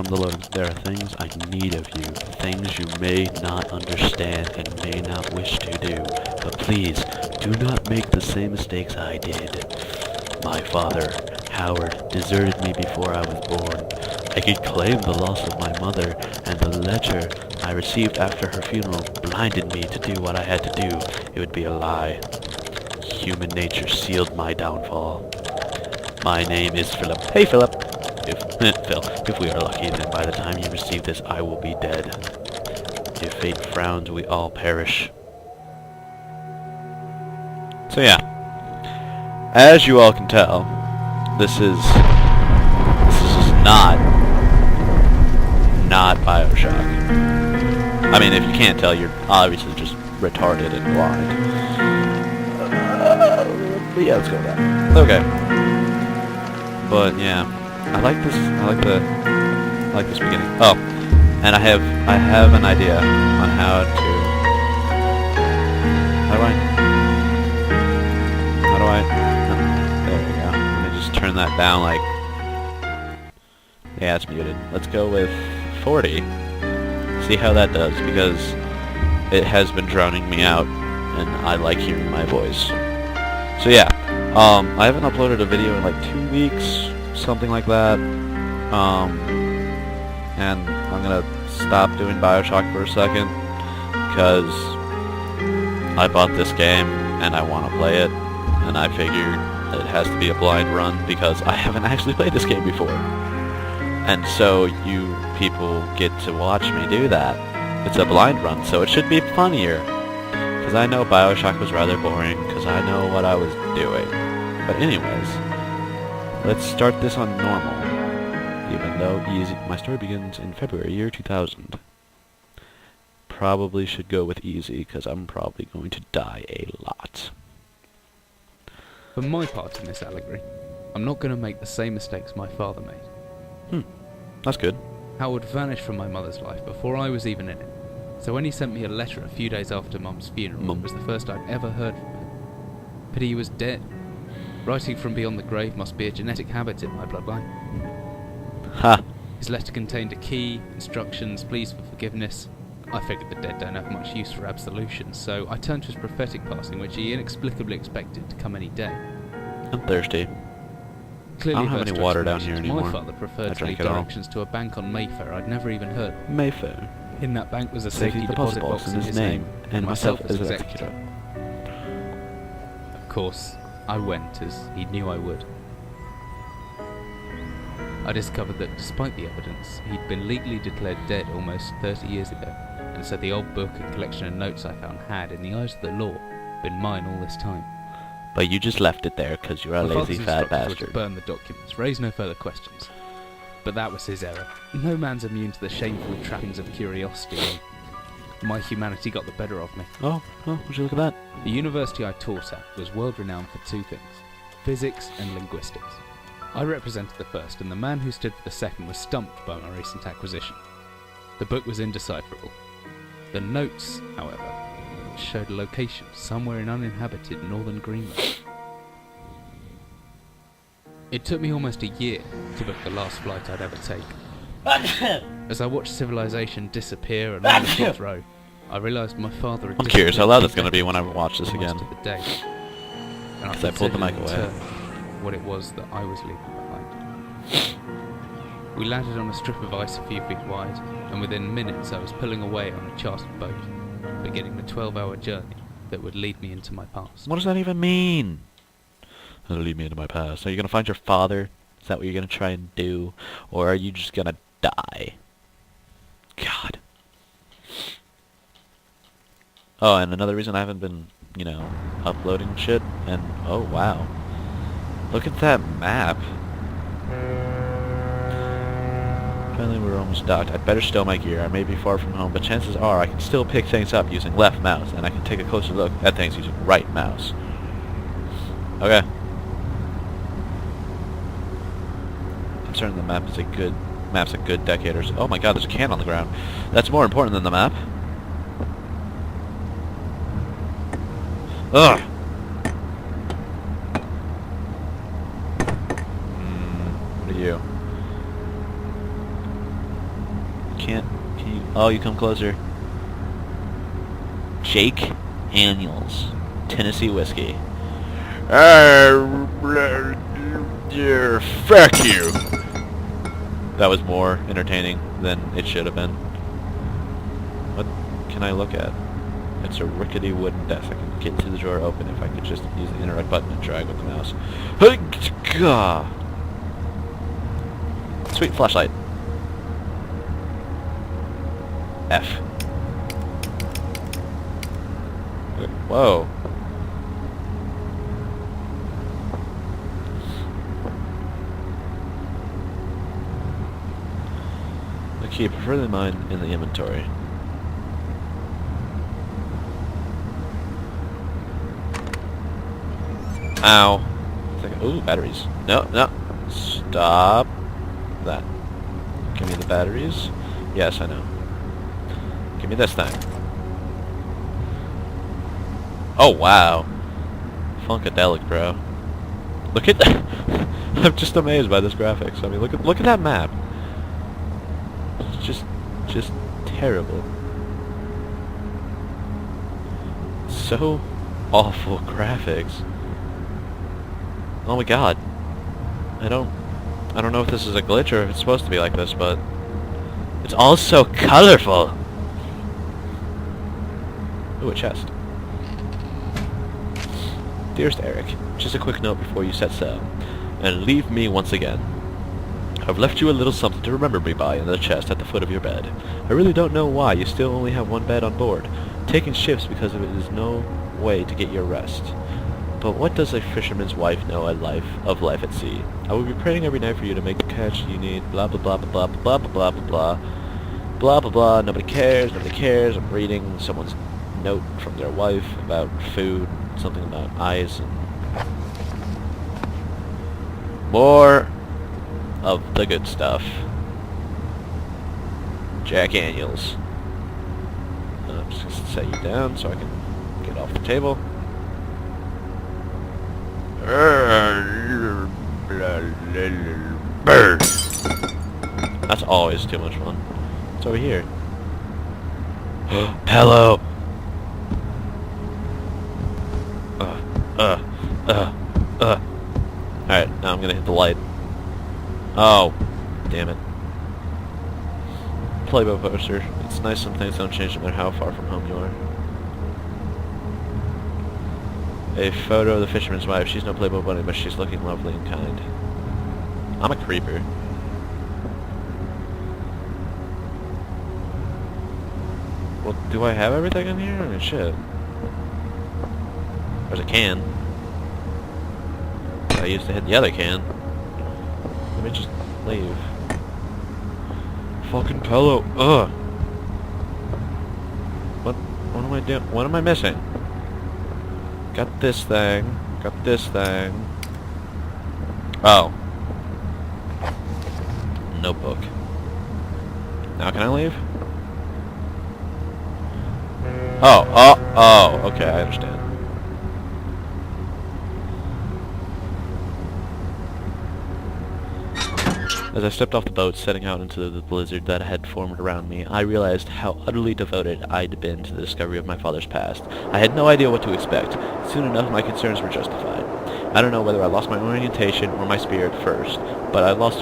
from the Lord. There are things I need of you, things you may not understand and may not wish to do. But please, do not make the same mistakes I did. My father, Howard, deserted me before I was born. I could claim the loss of my mother, and the letter I received after her funeral blinded me to do what I had to do. It would be a lie. Human nature sealed my downfall. My name is Philip. Hey, Philip! If we are lucky, then by the time you receive this, I will be dead. If fate frowns, we all perish. So yeah, as you all can tell, this is not Bioshock. I mean, if you can't tell, you're obviously just retarded and blind. But yeah, let's go with that. Okay. But yeah, I like this. I like this beginning. Oh, and I have an idea on how to. How do I? No, there we go. Let me just turn that down. Like, yeah, it's muted. Let's go with 40. See how that does, because it has been drowning me out, and I like hearing my voice. So yeah, I haven't uploaded a video in like 2 weeks, something like that. And I'm gonna stop doing Bioshock for a second, because I bought this game and I want to play it, and I figured it has to be a blind run because I haven't actually played this game before. And so you people get to watch me do that. It's a blind run, so it should be funnier. Because I know Bioshock was rather boring, because I know what I was doing. But anyways, let's start this on normal. Even though easy, my story begins in February, year 2000. Probably should go with easy, because I'm probably going to die a lot. For my part in this allegory, I'm not going to make the same mistakes my father made. That's good. Howard vanished from my mother's life before I was even in it. So when he sent me a letter a few days after Mum's funeral, it was the first I'd ever heard from him. Pity he was dead. Writing from beyond the grave must be a genetic habit in my bloodline. Ha! His letter contained a key, instructions, pleas for forgiveness. I figured the dead don't have much use for absolution, so I turned to his prophetic passing, which he inexplicably expected to come any day. I'm thirsty. Clearly I don't have any water down here anymore. My father preferred to leave directions to a bank on Mayfair I'd never even heard of. Mayfair. In that bank was a safety deposit box in his name, and myself as executor. Of course, I went, as he knew I would. I discovered that despite the evidence, he'd been legally declared dead almost 30 years ago, and so the old book and collection of notes I found had, in the eyes of the law, been mine all this time. But you just left it there because you're a lazy fat bastard. To burn the documents, raise no further questions. But that was his error. No man's immune to the shameful trappings of curiosity, and my humanity got the better of me. Oh, would you look at that? The university I taught at was world renowned for two things: physics and linguistics. I represented the first, and the man who stood for the second was stumped by my recent acquisition. The book was indecipherable. The notes, however, showed a location somewhere in uninhabited northern Greenland. It took me almost a year to book the last flight I'd ever take. As I watched civilization disappear along the fourth row, I realised my father had I'm curious how loud it's going to be when I watch this again. To the day. And Because I pulled the mic away. What it was that I was leaving behind. We landed on a strip of ice a few feet wide, and within minutes I was pulling away on a chartered boat, beginning the 12-hour journey that would lead me into my past. What does that even mean? That'll lead me into my past. Are you going to find your father? Is that what you're going to try and do? Or are you just going to die? God. Oh, and another reason I haven't been, uploading shit, and oh wow. Look at that map. Apparently we're almost docked. I'd better stow my gear. I may be far from home, but chances are I can still pick things up using left mouse, and I can take a closer look at things using right mouse. Okay. I'm certain the map's a good decade or so. Oh my god, there's a can on the ground. That's more important than the map. Ugh! What are you? can't. Can you? Oh, you come closer. Jake Daniels, Tennessee whiskey. Fuck you. That was more entertaining than it should have been. What can I look at? It's a rickety wooden desk. I can get to the drawer open if I could just use the interact button and drag with the mouse. Sweet flashlight. F. Whoa. The key, preferably mine, in the inventory. Ow. Ooh, batteries. No, no. Stop that. Give me the batteries. Yes, I know. Give me this thing. Oh, wow. Funkadelic, bro. Look at that. I'm just amazed by this graphics. I mean, look at that map. It's just terrible. So awful graphics. Oh my god. I don't know if this is a glitch or if it's supposed to be like this, but it's all so colorful. Ooh, a chest. Dearest Eric, just a quick note before you set sail, and leave me once again. I've left you a little something to remember me by in the chest at the foot of your bed. I really don't know why you still only have one bed on board, taking shifts because it is no way to get your rest. But what does a fisherman's wife know of life at sea? I will be praying every night for you to make the catch you need, blah blah blah blah blah blah blah blah blah blah blah blah. Nobody cares, nobody cares. I'm reading someone's note from their wife about food, something about ice, and more of the good stuff. Jack Daniels. I'm just gonna set you down so I can get off the table. That's always too much fun. It's over here. Hello. Alright, now I'm gonna hit the light. Oh, damn it. Playboy poster. It's nice some things don't change no matter how far from home you are. A photo of the fisherman's wife. She's no Playboy bunny, but she's looking lovely and kind. I'm a creeper. Well, do I have everything in here? I mean, shit. There's a can. I used to hit the other can. Let me just leave. Fucking pillow. Ugh. What am I doing? What am I missing? Got this thing. Got this thing. Oh. Notebook. Now can I leave? Oh, okay, I understand. As I stepped off the boat, setting out into the blizzard that had formed around me, I realized how utterly devoted I'd been to the discovery of my father's past. I had no idea what to expect. Soon enough, my concerns were justified. I don't know whether I lost my orientation or my spirit first, but I lost